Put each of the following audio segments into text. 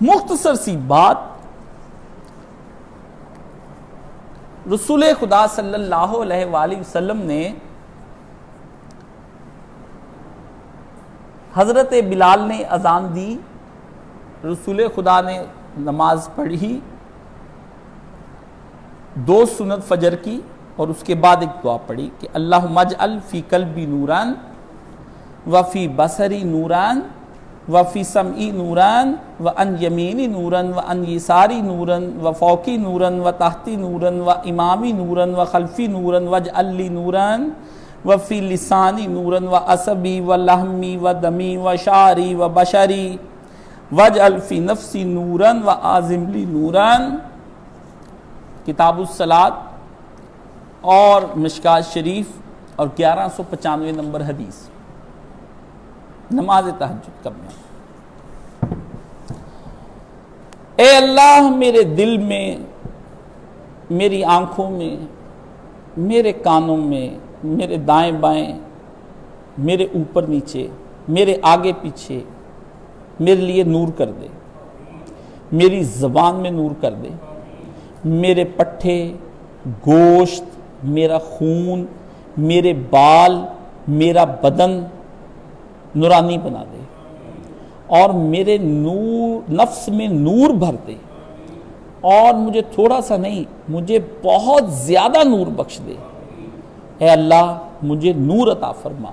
مختصر سی بات، رسول خدا صلی اللہ علیہ وآلہ وسلم نے حضرت بلال نے اذان دی، رسول خدا نے نماز پڑھی، 2 سنت فجر کی، اور اس کے بعد ایک دعا پڑھی کہ اللہم اجعل فی قلبی نوران وفی بصری نوران وفی سمعی نوران وعن یمینی نوران وعن یساری نوران وفوقی نوران وتحتی نوران وامامی نوران وخلفی نوران واجعل لی نوران وفی لسانی نوران وعصبی ولحمی ودمی وشعری وبشری واجعل فی نفسی نوران وعازم لی نوران۔ کتاب الصلاۃ اور مشکات شریف اور 1195 نمبر حدیث، نماز تہجد کب میں۔ اے اللہ میرے دل میں، میری آنکھوں میں، میرے کانوں میں، میرے دائیں بائیں، میرے اوپر نیچے، میرے آگے پیچھے میرے لیے نور کر دے، میری زبان میں نور کر دے، میرے پٹھے، گوشت، میرا خون، میرے بال، میرا بدن نورانی بنا دے، اور میرے نور نفس میں نور بھر دے، اور مجھے تھوڑا سا نہیں، مجھے بہت زیادہ نور بخش دے۔ اے اللہ مجھے نور عطا فرما۔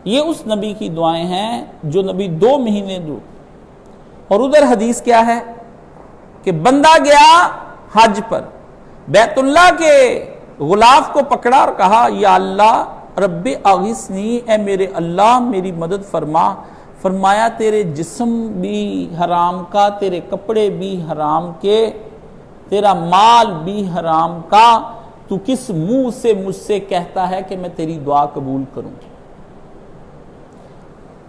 یہ اس نبی کی دعائیں ہیں جو نبی 2 مہینے دو، اور ادھر حدیث کیا ہے کہ بندہ گیا حج پر، بیت اللہ کے غلاف کو پکڑا اور کہا یا اللہ رب اغثنی، اے میرے اللہ میری مدد فرما۔ فرمایا تیرے جسم بھی حرام کا، تیرے کپڑے بھی حرام کے، تیرا مال بھی حرام کا، تو کس منہ سے مجھ سے کہتا ہے کہ میں تیری دعا قبول کروں؟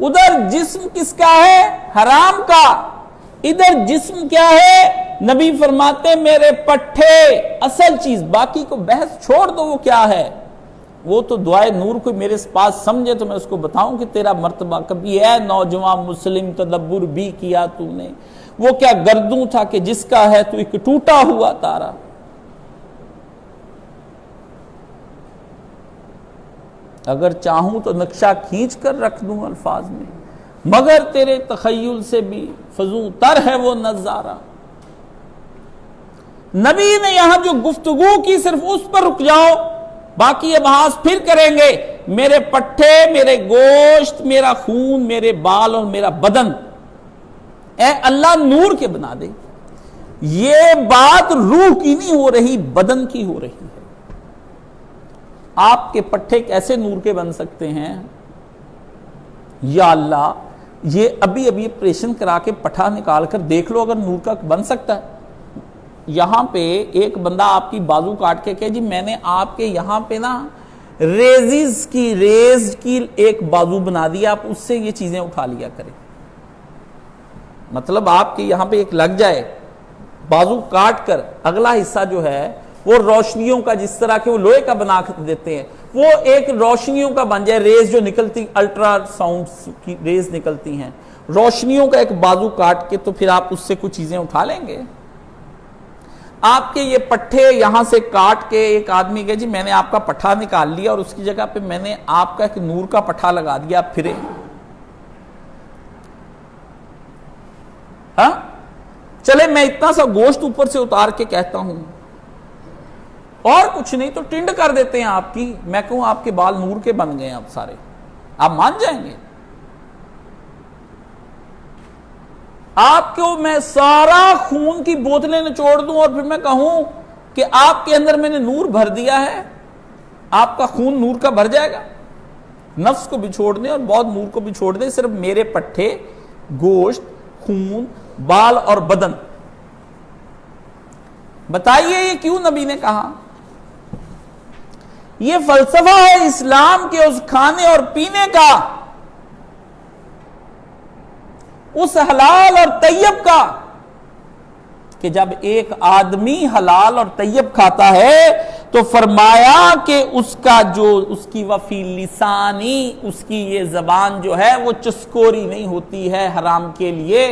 ادھر جسم کس کا ہے؟ حرام کا۔ ادھر جسم کیا ہے؟ نبی فرماتے میرے پٹھے، اصل چیز، باقی کو بحث چھوڑ دو وہ کیا ہے، وہ تو دعائے نور کو میرے پاس سمجھے تو میں اس کو بتاؤں کہ تیرا مرتبہ کبھی ہے نوجوان مسلم تدبر بھی کیا تو نے؟ وہ کیا گردوں تھا کہ جس کا ہے تو ایک ٹوٹا ہوا تارا۔ اگر چاہوں تو نقشہ کھینچ کر رکھ دوں الفاظ میں، مگر تیرے تخیل سے بھی فزوں تر ہے وہ نظارہ۔ نبی نے یہاں جو گفتگو کی صرف اس پر رک جاؤ، باقی ابحاث پھر کریں گے۔ میرے پٹھے، میرے گوشت، میرا خون، میرے بال اور میرا بدن اے اللہ نور کے بنا دے۔ یہ بات روح کی نہیں ہو رہی، بدن کی ہو رہی ہے۔ آپ کے پٹھے کیسے نور کے بن سکتے ہیں؟ یا اللہ یہ ابھی آپریشن کرا کے پٹھا نکال کر دیکھ لو اگر نور کا بن سکتا ہے۔ یہاں پہ ایک بندہ آپ کی بازو کاٹ کے کہ جی میں نے آپ کے یہاں پہ نا ریز کی ایک بازو بنا دی، آپ اس سے یہ چیزیں اٹھا لیا کریں۔ مطلب آپ کے یہاں پہ ایک لگ جائے، بازو کاٹ کر اگلا حصہ جو ہے وہ روشنیوں کا، جس طرح کے وہ لوہے کا بنا دیتے ہیں، وہ ایک روشنیوں کا بن جائے، ریز جو نکلتی، الٹرا ساؤنڈ کی ریز نکلتی ہیں، روشنیوں کا ایک بازو کاٹ کے تو پھر آپ اس سے کچھ چیزیں اٹھا لیں گے۔ آپ کے یہ پٹھے یہاں سے کاٹ کے ایک آدمی کہ جی میں نے آپ کا پٹھا نکال لیا اور اس کی جگہ پہ میں نے آپ کا ایک نور کا پٹھا لگا دیا، آپ پھرے۔ ہاں چلے میں اتنا سا گوشت اوپر سے اتار کے کہتا ہوں اور کچھ نہیں تو ٹنڈ کر دیتے ہیں آپ کی، میں کہوں آپ کے بال نور کے بن گئے ہیں اب سارے، آپ مان جائیں گے؟ آپ کو میں سارا خون کی بوتلیں نچوڑ دوں اور پھر میں کہوں کہ آپ کے اندر میں نے نور بھر دیا ہے، آپ کا خون نور کا بھر جائے گا؟ نفس کو بھی چھوڑ دیں اور بہت نور کو بھی چھوڑ دیں، صرف میرے پٹھے، گوشت، خون، بال اور بدن۔ بتائیے یہ کیوں نبی نے کہا؟ یہ فلسفہ ہے اسلام کے اس کھانے اور پینے کا، اس حلال اور طیب کا، کہ جب ایک آدمی حلال اور طیب کھاتا ہے تو فرمایا کہ اس کا جو اس کی وفی لسانی، اس کی یہ زبان جو ہے وہ چسکوری نہیں ہوتی ہے حرام کے لیے،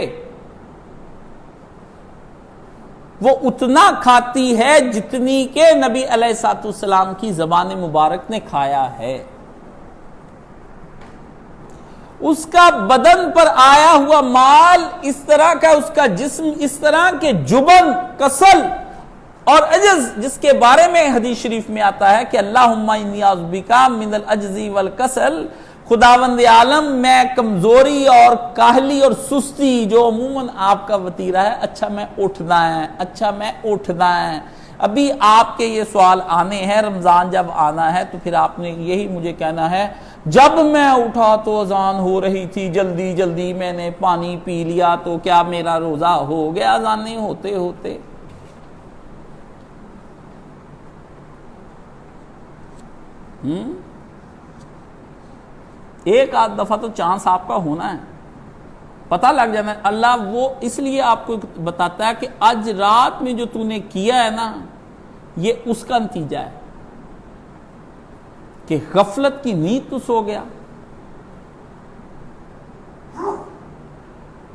وہ اتنا کھاتی ہے جتنی کہ نبی علیہ الصلوۃ والسلام کی زبان مبارک نے کھایا ہے۔ اس کا بدن پر آیا ہوا مال اس طرح کا، اس کا جسم اس طرح کے جبن، کسل اور عجز، جس کے بارے میں حدیث شریف میں آتا ہے کہ اللہم انی اعوذ بک من العجز والکسل، خداوند عالم میں کمزوری اور کاہلی اور سستی جو عموماً آپ کا وتیرہ ہے، اچھا میں اٹھنا ہے۔ ابھی آپ کے یہ سوال آنے ہیں، رمضان جب آنا ہے تو پھر آپ نے یہی مجھے کہنا ہے، جب میں اٹھا تو اذان ہو رہی تھی، جلدی جلدی میں نے پانی پی لیا تو کیا میرا روزہ ہو گیا اذانیں ہوتے ہوتے؟ ایک آدھ دفعہ تو چانس آپ کا ہونا ہے، پتہ لگ جانا ہے۔ اللہ وہ اس لیے آپ کو بتاتا ہے کہ آج رات میں جو تو نے کیا ہے نا، یہ اس کا نتیجہ ہے کہ غفلت کی نیند تو سو گیا۔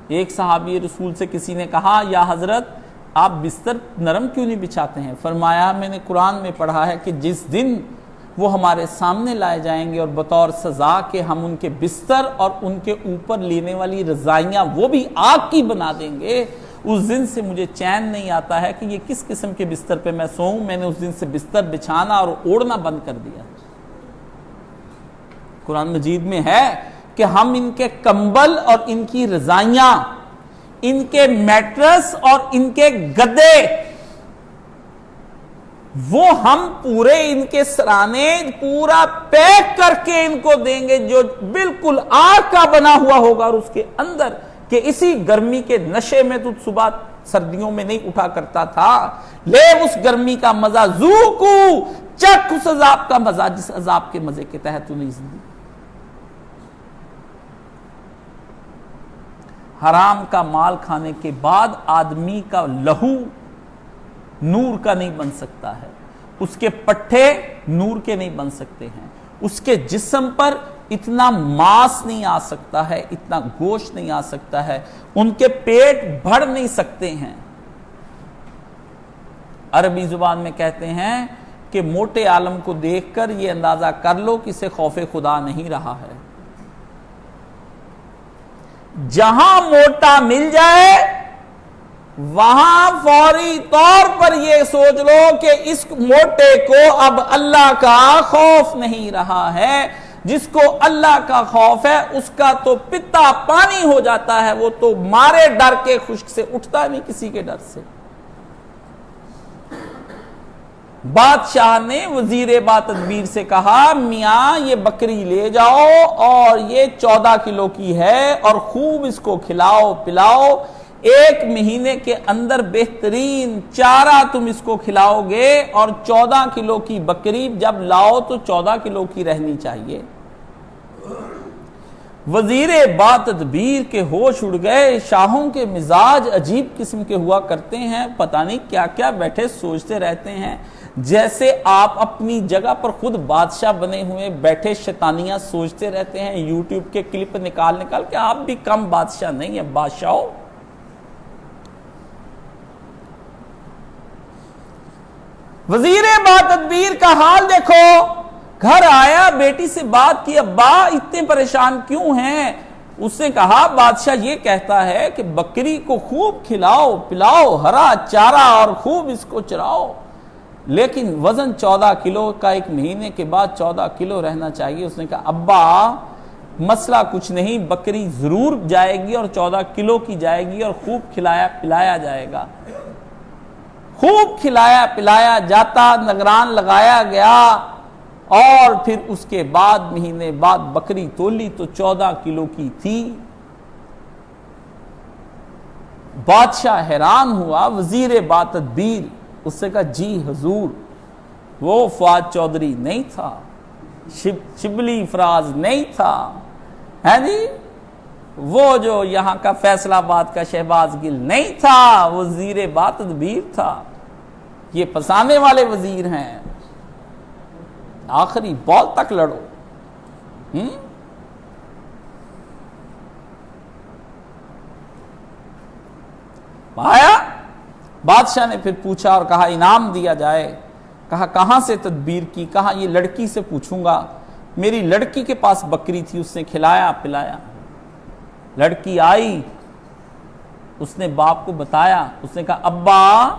ایک صحابی رسول سے کسی نے کہا، یا حضرت آپ بستر نرم کیوں نہیں بچھاتے ہیں؟ فرمایا میں نے قرآن میں پڑھا ہے کہ جس دن وہ ہمارے سامنے لائے جائیں گے اور بطور سزا کہ ہم ان کے بستر اور ان کے اوپر لینے والی رضائیاں وہ بھی آگ کی بنا دیں گے، اس دن سے مجھے چین نہیں آتا ہے کہ یہ کس قسم کے بستر پہ میں سوؤں۔ میں نے اس دن سے بستر بچھانا اور اوڑھنا بند کر دیا۔ قرآن مجید میں ہے کہ ہم ان کے کمبل اور ان کی رضائیاں، ان کے میٹرس اور ان کے گدے، وہ ہم پورے ان کے سرانے پورا پیک کر کے ان کو دیں گے جو بالکل آگ کا بنا ہوا ہوگا، اور اس کے اندر کہ اسی گرمی کے نشے میں تو صبح سردیوں میں نہیں اٹھا کرتا تھا، لے اس گرمی کا مزہ، ذوقو، چکھ اس عذاب کا مزہ جس عذاب کے مزے کے تحت تو نہیں زندگی۔ حرام کا مال کھانے کے بعد آدمی کا لہو نور کا نہیں بن سکتا ہے، اس کے پٹھے نور کے نہیں بن سکتے ہیں، اس کے جسم پر اتنا ماس نہیں آ سکتا ہے، اتنا گوشت نہیں آ سکتا ہے، ان کے پیٹ بڑھ نہیں سکتے ہیں۔ عربی زبان میں کہتے ہیں کہ موٹے عالم کو دیکھ کر یہ اندازہ کر لو کہ اسے خوف خدا نہیں رہا ہے۔ جہاں موٹا مل جائے وہاں فوری طور پر یہ سوچ لو کہ اس موٹے کو اب اللہ کا خوف نہیں رہا ہے۔ جس کو اللہ کا خوف ہے اس کا تو پتا پانی ہو جاتا ہے، وہ تو مارے ڈر کے خشک سے اٹھتا نہیں کسی کے ڈر سے۔ بادشاہ نے وزیر با تدبیر سے کہا، میاں یہ بکری لے جاؤ اور یہ 14 کلو کی ہے اور خوب اس کو کھلاؤ پلاؤ، 1 مہینے کے اندر بہترین چارہ تم اس کو کھلاؤ گے، اور 14 کلو کی بکری جب لاؤ تو 14 کلو کی رہنی چاہیے۔ وزیر با تدبیر کے ہوش اڑ گئے۔ شاہوں کے مزاج عجیب قسم کے ہوا کرتے ہیں، پتہ نہیں کیا کیا بیٹھے سوچتے رہتے ہیں، جیسے آپ اپنی جگہ پر خود بادشاہ بنے ہوئے بیٹھے شیطانیاں سوچتے رہتے ہیں، یوٹیوب کے کلپ نکال کے آپ بھی کم بادشاہ نہیں ہیں، بادشاہ ہو۔ وزیر با تدبیر کا حال دیکھو، گھر آیا، بیٹی سے بات کی، ابا اتنے پریشان کیوں ہیں؟ اس نے کہا بادشاہ یہ کہتا ہے کہ بکری کو خوب کھلاؤ پلاؤ، ہرا چارہ اور خوب اس کو چراؤ، لیکن وزن 14 کلو کا، 1 مہینے کے بعد 14 کلو رہنا چاہیے۔ اس نے کہا ابا مسئلہ کچھ نہیں، بکری ضرور جائے گی اور 14 کلو کی جائے گی اور خوب کھلایا پلایا جائے گا۔ خوب کھلایا پلایا جاتا، نگران لگایا گیا، اور پھر اس کے بعد مہینے بعد بکری تولی تو 14 کلو کی تھی۔ بادشاہ حیران ہوا، وزیر با تدبیر اس سے کہا جی حضور، وہ فواد چودھری نہیں تھا، شبلی فراز نہیں تھا، ہے جی، وہ جو یہاں کا فیصل آباد کا شہباز گل نہیں تھا، وزیر با تدبیر تھا۔ یہ پسانے والے وزیر ہیں، آخری بال تک لڑو. آیا بادشاہ نے پھر پوچھا اور کہا انعام دیا جائے. کہا کہاں سے تدبیر کی؟ کہا یہ لڑکی سے پوچھوں گا. میری لڑکی کے پاس بکری تھی، اس نے کھلایا پلایا. لڑکی آئی، اس نے باپ کو بتایا. اس نے کہا ابا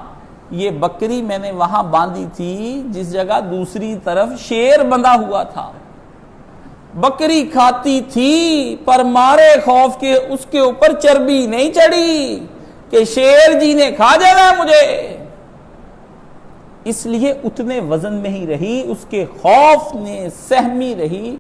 یہ بکری میں نے وہاں باندھی تھی جس جگہ دوسری طرف شیر بندھا ہوا تھا. بکری کھاتی تھی پر مارے خوف کے اس کے اوپر چربی نہیں چڑھی کہ شیر جی نے کھا جانا مجھے، اس لیے اتنے وزن میں ہی رہی، اس کے خوف نے سہمی رہی.